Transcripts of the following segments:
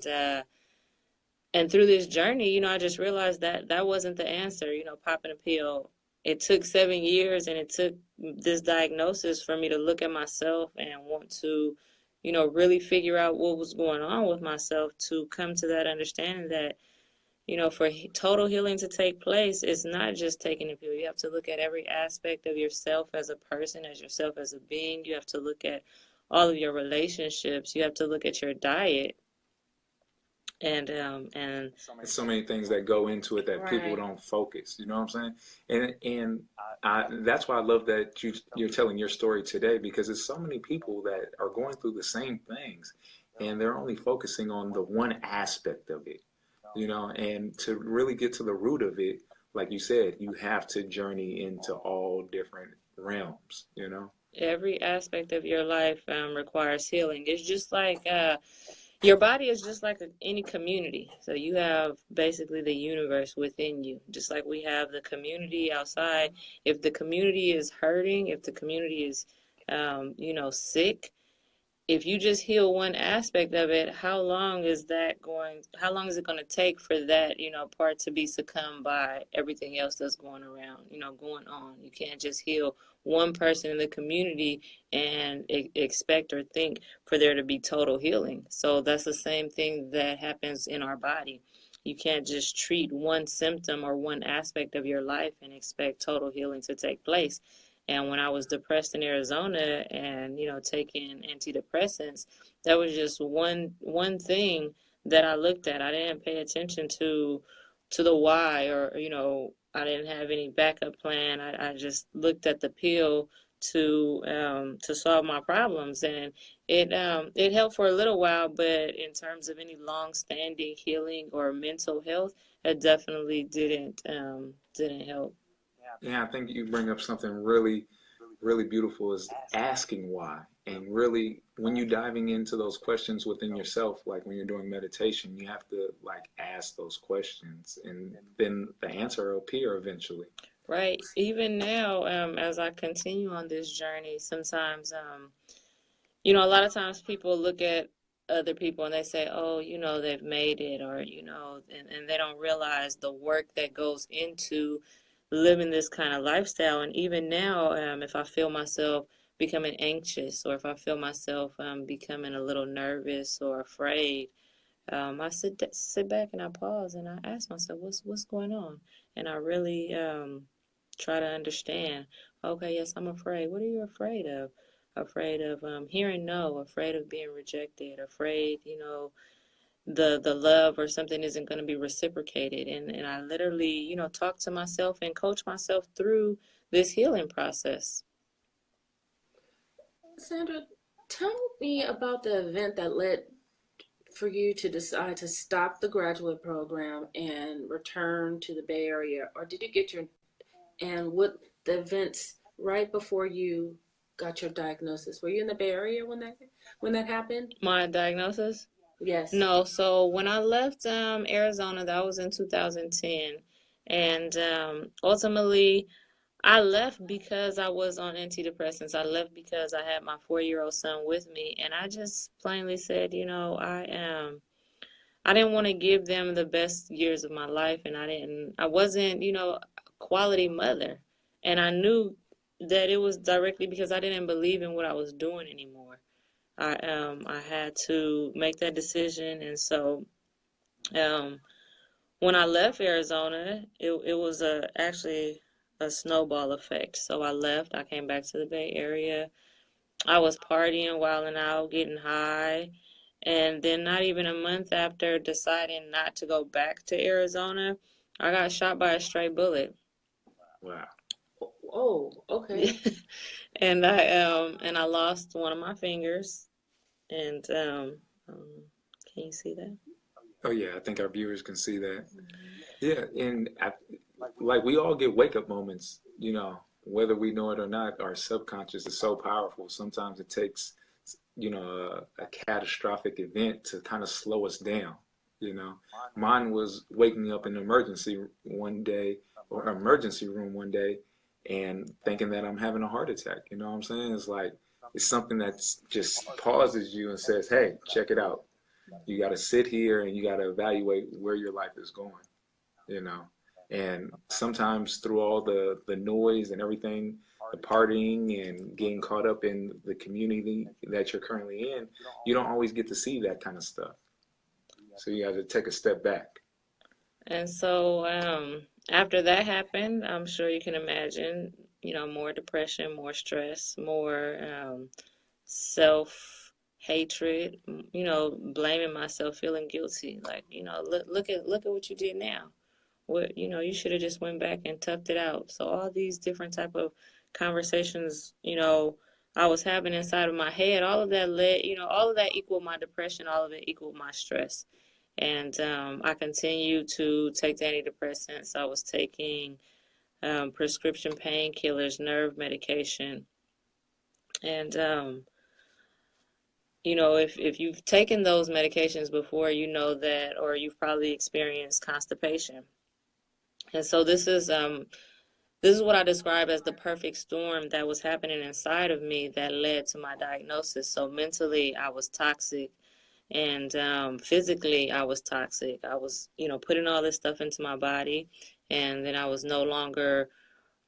and through this journey, I just realized that that wasn't the answer, popping a pill. It took 7 years and it took this diagnosis for me to look at myself and want to, really figure out what was going on with myself, to come to that understanding that, for total healing to take place, it's not just taking a pill. You have to look at every aspect of yourself as a person, as yourself as a being. You have to look at all of your relationships. You have to look at your diet. And So many things that go into it that people Right. don't focus. You know what I'm saying? That's why I love that you're telling your story today, because there's so many people that are going through the same things, and they're only focusing on the one aspect of it. And to really get to the root of it, like you said, you have to journey into all different realms. every aspect of your life requires healing. It's just like your body is just like any community. So you have basically the universe within you, just like we have the community outside. If the community is hurting, if the community is, sick, if you just heal one aspect of it, how long is it going to take for that, part to be succumbed by everything else that's going around, going on? You can't just heal one person in the community and expect or think for there to be total healing. So that's the same thing that happens in our body. You can't just treat one symptom or one aspect of your life and expect total healing to take place. And when I was depressed in Arizona and, taking antidepressants, that was just one thing that I looked at. I didn't pay attention to the why, or, I didn't have any backup plan. I just looked at the pill to solve my problems, and it helped for a little while, but in terms of any long-standing healing or mental health, it definitely didn't help. Yeah, I think you bring up something really, really beautiful, is asking why. And really, when you're diving into those questions within yourself, like when you're doing meditation, you have to like ask those questions, and then the answer will appear eventually. Right. Even now, as I continue on this journey, sometimes, a lot of times people look at other people and they say, oh, they've made it, or, and they don't realize the work that goes into living this kind of lifestyle. And even now, if I feel myself becoming anxious, or if I feel myself becoming a little nervous or afraid, I sit back and I pause and I ask myself, what's going on? And I really try to understand. Okay, yes, I'm afraid. What are you afraid of? Afraid of hearing no, afraid of being rejected, afraid, the love or something isn't going to be reciprocated. And I literally, talk to myself and coach myself through this healing process. Sandra, tell me about the event that led for you to decide to stop the graduate program and return to the Bay Area, or did you get your, and what the events right before you got your diagnosis? Were you in the Bay Area when that happened? My diagnosis? Yes. No, so when I left Arizona, that was in 2010. And ultimately, I left because I was on antidepressants. I left because I had my 4-year-old son with me. And I just plainly said, I didn't want to give them the best years of my life. And I wasn't, a quality mother. And I knew that it was directly because I didn't believe in what I was doing anymore. I had to make that decision, and so um, when I left Arizona, it was actually a snowball effect. So I left. I came back to the Bay Area. I was partying, wilding out, getting high, and then not even a month after deciding not to go back to Arizona, I got shot by a stray bullet. Wow. Oh, okay. And I lost one of my fingers, and um, can you see that? Oh yeah, I think our viewers can see that. Yeah, like we all get wake up moments, whether we know it or not. Our subconscious is so powerful. Sometimes it takes, a catastrophic event to kind of slow us down. You know, Mine was waking up in an emergency one day, or emergency room one day, and thinking that I'm having a heart attack. You know what I'm saying? It's like it's something that's just pauses you and says, "Hey, check it out." You got to sit here and you got to evaluate where your life is going, you know. And sometimes through all the noise and everything, the partying and getting caught up in the community that you're currently in, you don't always get to see that kind of stuff. So you got to take a step back. And so after that happened, I'm sure you can imagine, more depression, more stress, more self hatred, blaming myself, feeling guilty. Like, look at what you did now. What, you should have just went back and toughed it out. So all these different type of conversations, I was having inside of my head, all of that all of that equaled my depression, all of it equaled my stress. And I continued to take the antidepressants. I was taking prescription painkillers, nerve medication. And, if you've taken those medications before, you know that, or you've probably experienced constipation. And so this is what I describe as the perfect storm that was happening inside of me that led to my diagnosis. So mentally, I was toxic, and physically, I was toxic. I was, putting all this stuff into my body, and then I was no longer,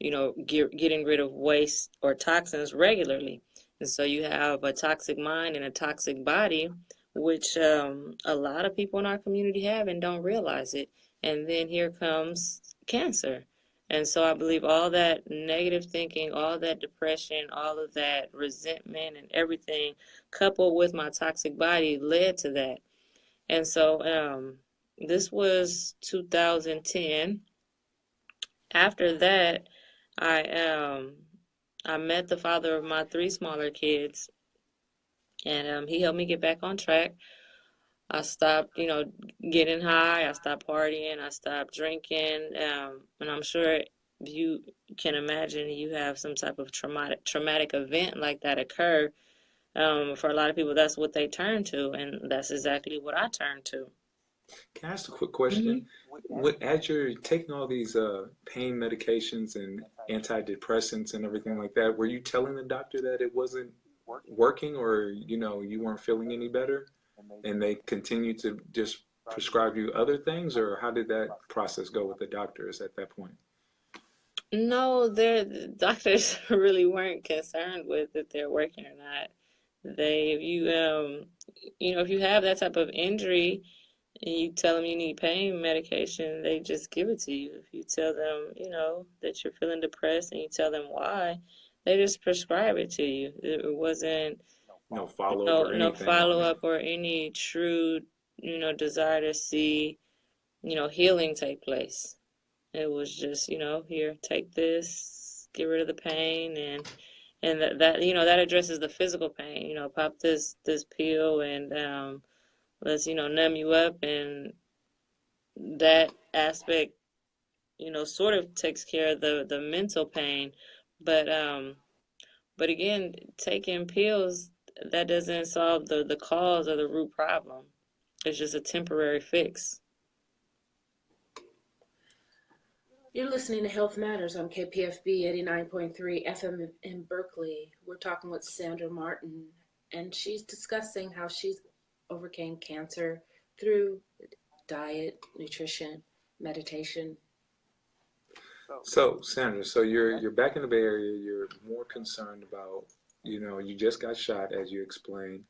getting rid of waste or toxins regularly. And so you have a toxic mind and a toxic body, which a lot of people in our community have and don't realize it. And then here comes cancer. And so I believe all that negative thinking, all that depression, all of that resentment and everything coupled with my toxic body led to that. And so this was 2010. After that, I I met the father of my three smaller kids, and he helped me get back on track. I stopped, getting high. I stopped partying. I stopped drinking. And I'm sure you can imagine you have some type of traumatic event like that occur. For a lot of people, that's what they turn to, and that's exactly what I turned to. Can I ask a quick Hmm. question? As you're taking all these pain medications and antidepressants and everything like that, were you telling the doctor that it wasn't working, or you weren't feeling any better, and they continued to just prescribe you other things, or how did that process go with the doctors at that point? No, the doctors really weren't concerned with if they're working or not. If if you have that type of injury and you tell them you need pain medication, they just give it to you. If you tell them, that you're feeling depressed and you tell them why, they just prescribe it to you. It wasn't No follow up no or no anything follow on it. up or any true, desire to see, healing take place. It was just, here, take this, get rid of the pain, and that addresses the physical pain. Pop this pill and let's numb you up, and that aspect sort of takes care of the mental pain, but again, taking pills, that doesn't solve the cause or the root problem. It's just a temporary fix. You're listening to Health Matters on KPFB 89.3 FM in Berkeley. We're talking with Sandra Martin, and she's discussing how she's overcame cancer through diet, nutrition, meditation. So, Sandra, so you're back in the Bay Area. You're more concerned about, you just got shot, as you explained,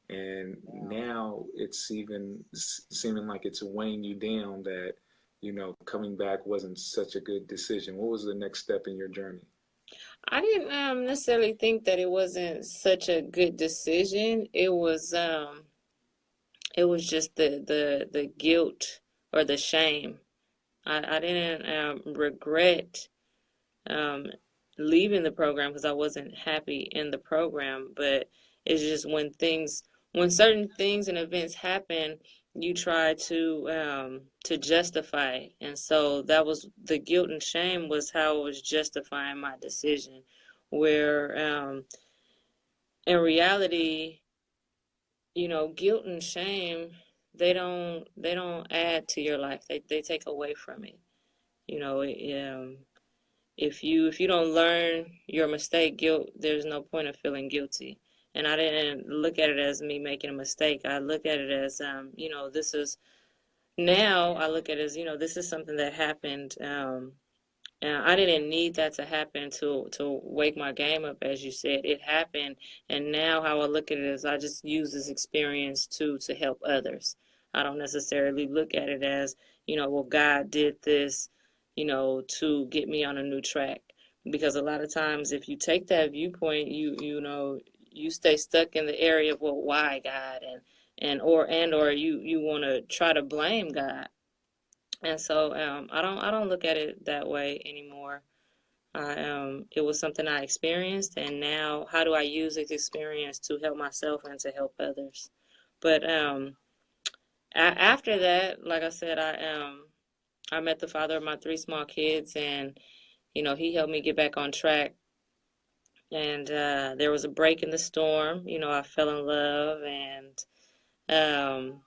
and now it's even seeming like it's weighing you down that, coming back wasn't such a good decision. What was the next step in your journey? I didn't necessarily think that it wasn't such a good decision. It was just the guilt or the shame. I didn't regret um, leaving the program because I wasn't happy in the program. But it's just when certain things and events happen, you try to justify it. And so that was the guilt and shame was how I was justifying my decision. Where in reality, guilt and shame, they don't add to your life. They take away from it. You know, if you don't learn your mistake, there's no point of feeling guilty. and I didn't look at it as me making a mistake. I look at it as, this is now I look at it as, this is something that happened. And I didn't need that to happen to wake my game up, as you said. It happened, and now how I look at it is I just use this experience to help others. I don't necessarily look at it as, well, God did this, to get me on a new track. Because a lot of times, if you take that viewpoint, you stay stuck in the area of, well, why God, and or you want to try to blame God. And so I don't look at it that way anymore. It was something I experienced, and now how do I use this experience to help myself and to help others? But after that, like I said, I met the father of my three small kids, and he helped me get back on track. And there was a break in the storm. I fell in love, and um,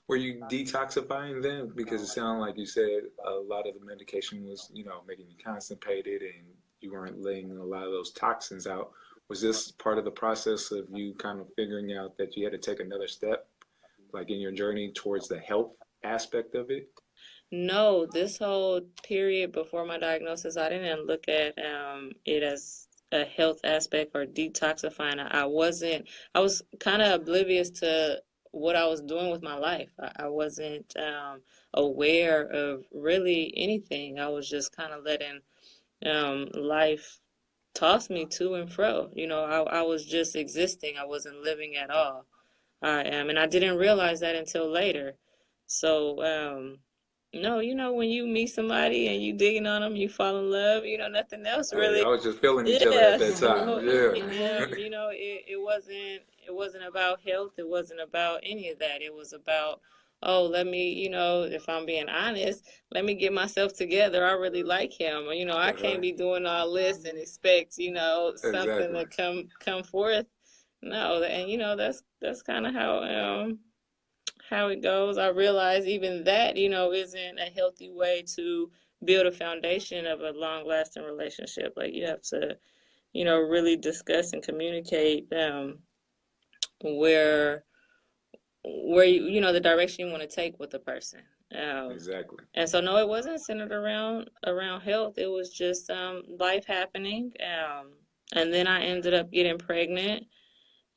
Were you detoxifying then? Because it sounded like you said a lot of the medication was, making you constipated and you weren't letting a lot of those toxins out. Was this part of the process of you kind of figuring out that you had to take another step, like in your journey towards the health aspect of it? No, this whole period before my diagnosis, I didn't look at it as a health aspect or detoxifying. I was kind of oblivious to what I was doing with my life. I wasn't aware of really anything. I was just kind of letting life toss me to and fro. I was just existing. I wasn't living at all. I am, and I didn't realize that until later. So, no, when you meet somebody and you digging on them, you fall in love, nothing else Hey, really. I was just feeling each other at Yeah, that time. so, Yeah. it wasn't about health. It wasn't about any of that. It was about, oh, let me, if I'm being honest, let me get myself together. I really like him. I can't Uh-huh. be doing all this and expect, something Exactly. to come forth. No, and that's kind of how it goes. I realize even that, isn't a healthy way to build a foundation of a long-lasting relationship. Like you have to, really discuss and communicate where the direction you want to take with the person. Um, Exactly. and so no, it wasn't centered around health. It was just life happening. And then I ended up getting pregnant.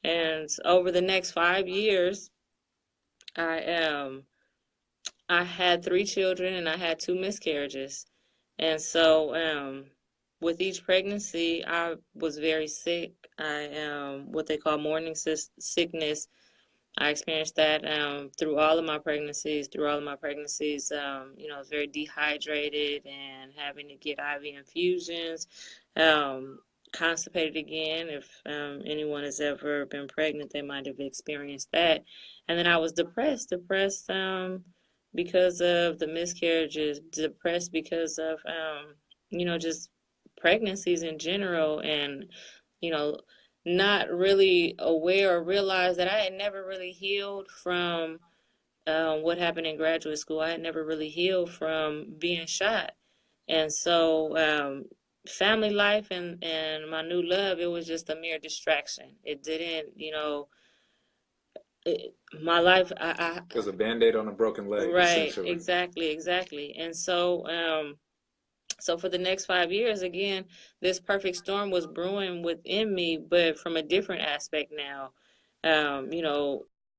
And over the next 5 years, I I had three children and I had two miscarriages. And so with each pregnancy, I was very sick. I what they call morning sickness. I experienced that through all of my pregnancies. Through all of my pregnancies, I was very dehydrated and having to get IV infusions. Um, Constipated again. If anyone has ever been pregnant, they might have experienced that. And then I was depressed because of the miscarriages, depressed because of just pregnancies in general, and you know not really aware or realize that I had never really healed from what happened in graduate school. I had never really healed from being shot. And so family life and my new love, it was just a mere distraction. It didn't, my life, It was a band-aid on a broken leg, right, essentially. exactly. And so for the next 5 years, again, this perfect storm was brewing within me, but from a different aspect now.